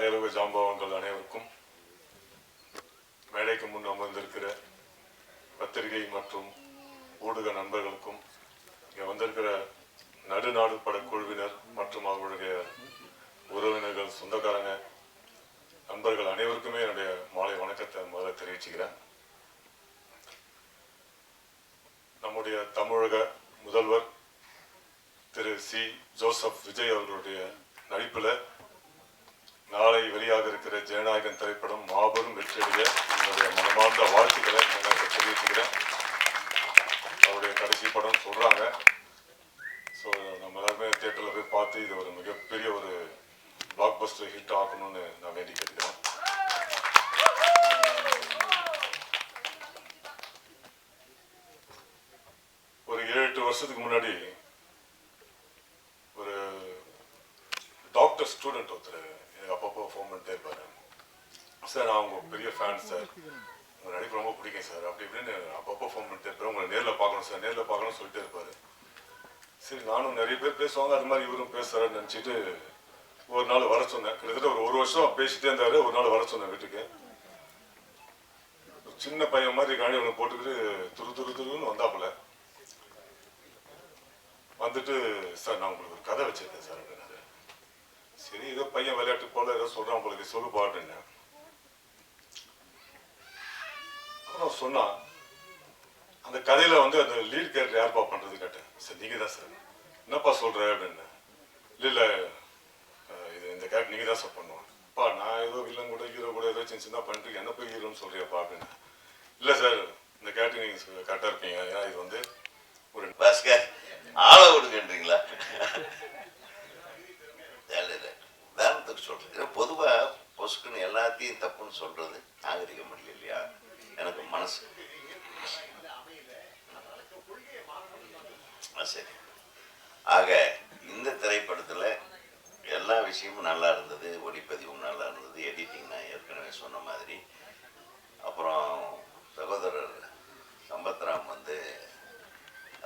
மேலுக ஜாம்பவங்கள் அனைவருக்கும், மேடைக்கு முன் அமர்ந்திருக்கிற பத்திரிகை மற்றும் ஊடக நண்பர்களுக்கும், இங்கே வந்திருக்கிற நடுநாடு படக்குழுவினர் மற்றும் அவர்களுடைய உறவினர்கள், சொந்தக்காரங்க, நண்பர்கள் அனைவருக்குமே என்னுடைய மாலை வணக்கத்தை முதல்ல தெரிவிச்சுக்கிறேன். நம்முடைய தமிழக முதல்வர் திரு சி. ஜோசப் விஜய் அவர்களுடைய நடிப்பில் நாளை வெளியாக இருக்கிற ஜனநாயகன் திரைப்படம் மாபெரும் வெற்றியடைய என்னுடைய மனமார்ந்த வாழ்த்துக்களை எனக்கு தெரிவிச்சுக்கிறேன். அவருடைய கடைசி படம் சொல்கிறாங்க. ஸோ நம்ம எல்லாருமே தியேட்டரில் போய் பார்த்து இது ஒரு மிகப்பெரிய ஒரு பிளாக் பஸ்டர் ஹிட் ஆகணும்னு நான் வேண்டி கேட்கிறேன். ஒரு 7-8 வருஷத்துக்கு முன்னாடி ஒரு டாக்டர் ஸ்டூடெண்ட் ஒருத்தர் எனக்கு அப்பப்போ ஃபோன் பண்ணிட்டே இருப்பாரு. சார் நான் உங்க பெரிய ஃபேன் சார், உங்க நடிப்பு ரொம்ப பிடிக்கும் சார், அப்படி இப்படின்னு அப்பப்போ ஃபோன் பண்ணிட்டே இருப்பாரு. உங்களை நேரில் பார்க்கணும் சார், நேரில் பார்க்கணும்னு சொல்லிட்டே இருப்பாரு. சரி, நானும் நிறைய பேர் பேசுவாங்க, அது மாதிரி இவரும் பேசுறாருன்னு நினச்சிட்டு ஒரு நாள் வர சொன்னேன். கிட்டத்தட்ட ஒரு வருஷம் பேசிட்டே இருந்தாரு. ஒரு நாள் வர சொன்னேன் வீட்டுக்கு. சின்ன பையன் மாதிரி காணி ஒன்று போட்டுக்கிட்டு துருன்னு வந்தாப்புல. வந்துட்டு, சார் நான் உங்களுக்கு ஒரு கதை வச்சிருக்கேன் சார் அப்படின்னாரு. சரி, ஏதோ பையன் விளையாட்டு போல ஏதோ சொல்றான் உங்களுக்கு, சொல்லு பாட்டுன்னு. அப்புறம் சொன்னா, அந்த கதையில வந்து அந்த லீட் கேரக்டர் யார்ப்பா பண்றது கேட்டேன். சார் நீங்க தான் சார். என்னப்பா சொல்ற அப்படின்னு. இல்ல இது இந்த கேரக்டர் நீங்க தான் சார் பண்ணுவோம். அப்பா நான் ஏதோ வில்லன் கூட ஹீரோ கூட ஏதோ சின்ன பண்ணிட்டு என்ன போய் ஹீரோன்னு சொல்றியாப்பா அப்படின்னு. இல்ல சார், இந்த கேரக்டர் நீங்க கரெக்டா இருப்பீங்க. ஏன்னா இது வந்து ஒரு பாஸ்கர் ஆள விடுங்கன்றீங்களா? உதாரணத்துக்கு சொல்றேன், பொதுவா பொசுக்குன்னு எல்லாத்தையும் தப்புன்னு சொல்றது நாகரிகம் இல்லை இல்லையா? எனக்கு மனசு சரி. ஆக இந்த திரைப்படத்துல எல்லா விஷயமும் நல்லா இருந்தது, ஒளிப்பதிவும் நல்லா இருந்தது, எடிட்டிங் நான் ஏற்கனவே சொன்ன மாதிரி. அப்புறம் சகோதரர் சம்பத்ராம் வந்து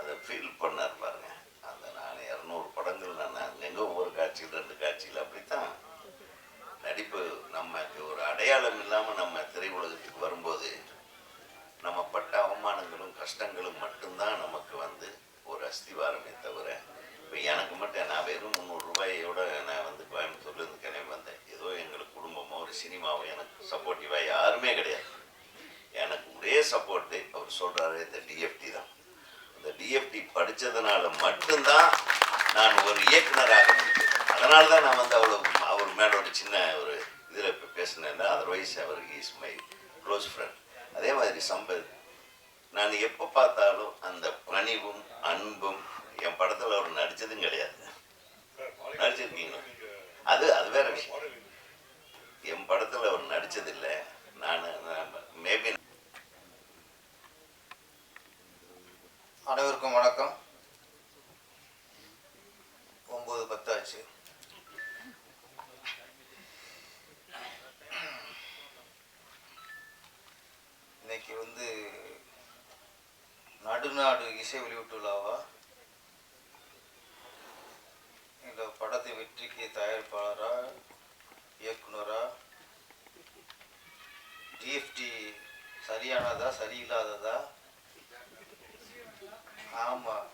அதை ஃபீல் பண்ணார் பாருங்க. அந்த நான் 200 படங்கள் நான் அங்கங்கே ஒவ்வொரு காட்சியில் 2 காட்சியில் அப்படித்தான் நடிப்பு. நமக்கு ஒரு அடையாளம் இல்லாமல் நம்ம திரையுலகத்துக்கு வரும்போது நம்ம பட்ட அவமானங்களும் கஷ்டங்களும் மட்டும்தான் நமக்கு வந்து ஒரு அஸ்திவாரமே தவிர, இப்போ எனக்கு மட்டும் நான் வெறும் 300 ரூபாயோட நான் வந்து கோயம்புத்தூர்லேருந்து கிளம்பி வந்தேன். ஏதோ எங்களுக்கு குடும்பமோ ஒரு சினிமாவோ எனக்கு சப்போர்ட்டிவாக யாருமே கிடையாது. எனக்கு ஒரே சப்போர்ட்டு அவர் சொல்கிறாரு இந்த டிஎஃப்டி தான். இந்த டிஎஃப்டி படித்ததுனால மட்டும்தான் நான் ஒரு இயக்குனராக முடியும். அதனால தான் நான் வந்து அவர் மேலே ஒரு சின்ன ஒரு இதில் இப்போ பேசினேன். அதர்வைஸ் அவர் இஸ் மை க்ளோஸ் ஃப்ரெண்ட். அதே மாதிரி சம்பத், நான் எப்போ பார்த்தாலும் அந்த பணிவும் அன்பும், என் படத்தில் அவர் நடித்ததும் கிடையாது. நடிச்சிருக்கீங்க, அது வேற விஷயம். என் படத்தில் அவர் நடித்ததில்லை. நான் மேபி. அனைவருக்கும் வணக்கம். 9:10 ஆச்சு. இன்னைக்கு வந்து நடுநாடு இசை வெளியீட்டு விழாவா, இந்த படத்தை வெற்றிக்கு தயாரிப்பாளரா, இயக்குனரா, டிஎஃப்டி சரியானதா சரியில்லாததா? ஆமாம்,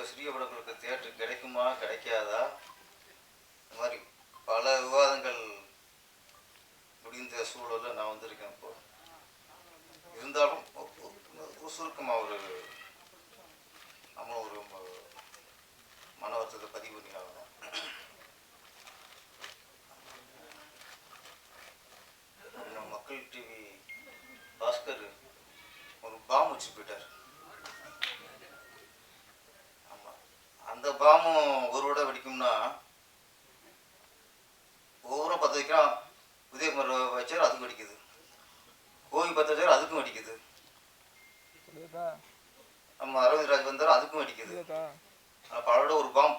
சிறிய படங்களுக்கு தியேட்டர் கிடைக்குமா கிடைக்காதா? இந்த மாதிரி பல விவாதங்கள் முடிந்த சூழலில் நான் வந்திருக்கேன். இப்போ இருந்தாலும் சுருக்கமாக நம்மளும் ஒரு மன வருத்தத்தை பதிவு பண்ணி ஆகணும். மக்கள் டிவி பாஸ்கர் ஒரு பாம் வச்சு போயிட்டார். அந்த பாமும் ஒரு விட வெடிக்கும்னா ஒவ்வொரு 10 வைக்கிறான். உதயகுமார் வச்சார், அதுக்கும் வெடிக்குது. கோவி 10 வச்சார், அதுக்கும் வெடிக்குது. நம்ம அரவிந்த் ராஜ் வந்தார், அதுக்கும் வெடிக்குது. ஆனால் பலரோட ஒரு பாம்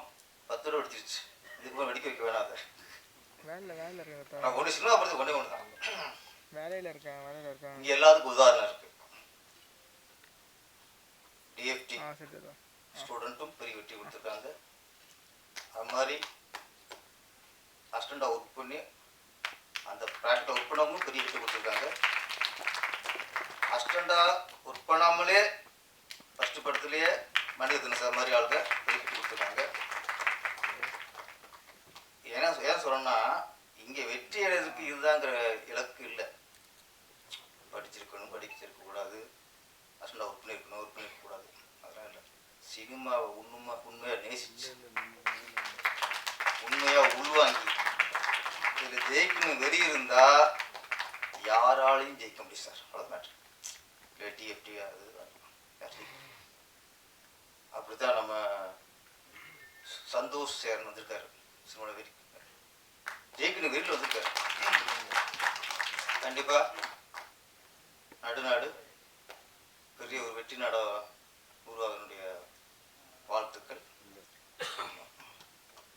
10 ரூபா வெடிச்சிருச்சு. இதுக்கு வெடிக்க வைக்க வேணாம். நான் ஒன்று சினிமா படத்துக்கு ஒன்று தான் வேலையில் இருக்கேன். இங்கே எல்லாத்துக்கும் உதாரணம் இருக்கு. டிஎஃப்டி ஸ்டூடெண்ட்டும் பெரிய வெற்றி கொடுத்துருக்காங்க. அது மாதிரி அசிஸ்டண்டாக ஒர்க் பண்ணி அந்த ப்ராஜெக்டை ஒர்க் பண்ணவங்களும் பெரிய விட்டு கொடுத்துருக்காங்க. அசிஸ்டண்டாக ஒர்க் பண்ணாமலே ஃபஸ்ட்டு படத்துலேயே மணிரத்னம் சார் மாதிரி ஆளுங்க பெரிய விட்டு கொடுத்துருக்காங்க. ஏன் சொல்லணும்னா இங்கே வெற்றி அடைறதுக்கு இதுதாங்கிற இலக்கு இல்லை. படிச்சிருக்கக்கூடாது, அசிஸ்டண்டாக ஒர்க் பண்ணியிருக்கக்கூடாது, அதெல்லாம் இல்லை. சினிமாவை உண்மையாக நேசிச்சு உண்மையாக உள்வாங்கி இதில் ஜெயிக்கணும் வெறி இருந்தால் யாராலையும் ஜெயிக்க முடியும் சார். அவ்வளோ மேட்ரு இல்லை. டிஎஃப்டி அது அப்படித்தான் நம்ம சந்தோஷ் சேரன் வந்திருக்காரு. சினிமாவில் வெறி ஜெயிக்கணும் வெறியில் வந்திருக்காரு. கண்டிப்பாக நடுநாடு பெரிய ஒரு வெற்றி நாடாக உருவாகனுடைய வாழ்த்துக்கள்.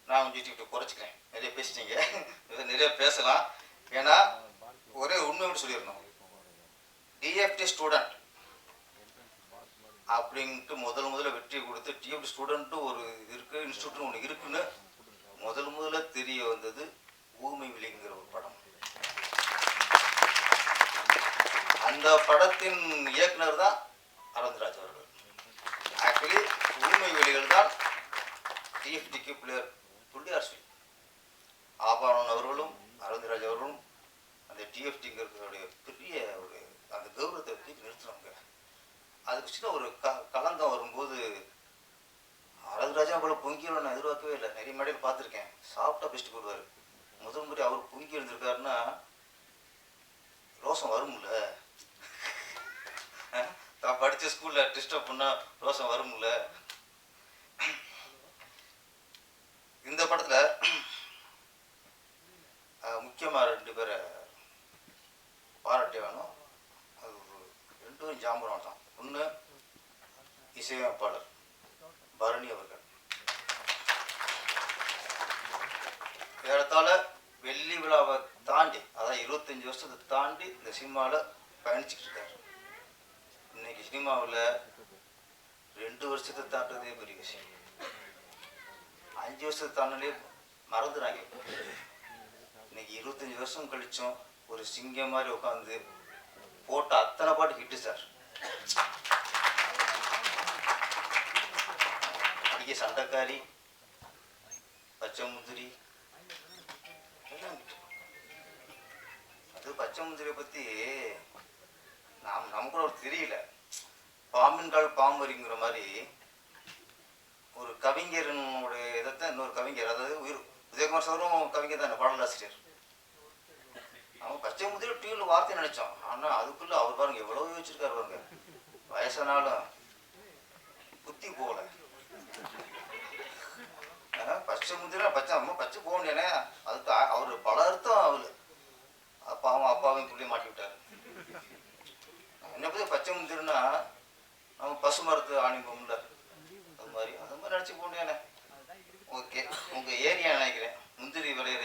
நான் கொஞ்சம் இப்படி குறைச்சிக்கிறேன். நிறைய பேசிட்டீங்க, நிறைய பேசலாம். ஏன்னா ஒரே உண்மை மட்டும் சொல்லிடணும். டிஎஃப்டி ஸ்டூடெண்ட் அப்படின்ட்டு முதல்ல வெற்றி கொடுத்து டிஎஃப்டி ஸ்டூடெண்ட்டு ஒரு இருக்குது, இன்ஸ்டியூட்னு ஒன்று இருக்குன்னு முதல்ல தெரிய வந்தது ஊமை விழிங்கிற ஒரு படம். அந்த படத்தின் இயக்குனர் தான் அரவிந்த்ராஜ் அவர்கள். ஆக்சுவலி ஊமை வெளிகள் தான் டிஎஃப்டிக்கு பிளேயர் துள்ளியார் சொல்லி ஆபாரன் அவர்களும் அரவிந்த்ராஜ் அவர்களும் அந்த டிஎஃப்டிங்கிறதுடைய பெரிய ஒரு அந்த கௌரவத்தை தூக்கி நிறுத்தினவங்க. அதுக்கு சின்ன ஒரு களங்கம் வரும்போது அரவிந்த்ராஜா போல பொங்கியோட நான் எதிர்பார்க்கவே இல்லை. நிறைய மேடையில் பார்த்துருக்கேன், சாப்பிட்டா பெஸ்ட் போடுவார். முதல் முறை அவர் பொங்கி இருந்திருக்காருன்னா ரோசம் வரும்ல. தான் படித்த ஸ்கூலில் டிஸ்டர்ப் பண்ணால் ரோசம் வரும்ல. இந்த படத்தில் முக்கியமாக 2 பேரை பாராட்டே வேணும். அது 2 பேரும் ஜாம்பரம் தான். ஒன்று இசையமைப்பாளர் பரணி அவர்கள். ஏறத்தாழ வெள்ளி விழாவை தாண்டி, அதாவது 25 வருஷத்தை தாண்டி இந்த சினிமாவில் பயணிச்சுக்கிட்டு இருக்காரு. இன்னைக்கு சினிமாவில் 2 வருஷத்தை தாண்டதே பெரிய விஷயம். 5 வருஷத்தை தாண்டிலே மறந்துடுறாங்க. இன்னைக்கு 25 வருஷம் கழிச்சும் ஒரு சிங்கம் மாதிரி உட்காந்து போட்ட அத்தனை பாட்டு ஹிட்டு சார். அடிக்க சண்டைக்காரி, பச்சை முந்திரி, அது பச்சை முந்திரியை பற்றி நமக்கு ஒரு தெரியல. பாம்பின்கால் பாம்பரிங்கிற மாதிரி ஒரு கவிஞரனுடைய இதைத்தான் இன்னொரு கவிஞர், அதாவது உதயகுமார் சாரும் கவிஞர் தான், பாடலாசிரியர். அவன் பச்சை முந்திரி டிவியில் வார்த்தை நினைச்சோம். ஆனால் அதுக்குள்ள அவர் பாருங்க எவ்வளோ யோசிச்சிருக்காரு பாருங்க. வயசானாலும் புத்தி போகல. பச்சை முந்திரி பச்சை போக முடியானே. அதுக்கு அவர் பல அர்த்தம். அவரு அப்பாவையும் புள்ளையும் மாட்டி விட்டாரு. என்ன பற்றி பச்சை முந்திரின்னா நம்ம பசு மரத்து ஆணிப்போம்ல, அது மாதிரி நினச்சி போக முடியானே. ஓகே, உங்கள் ஏரியா நினைக்கிறேன் முந்திரி விளையிற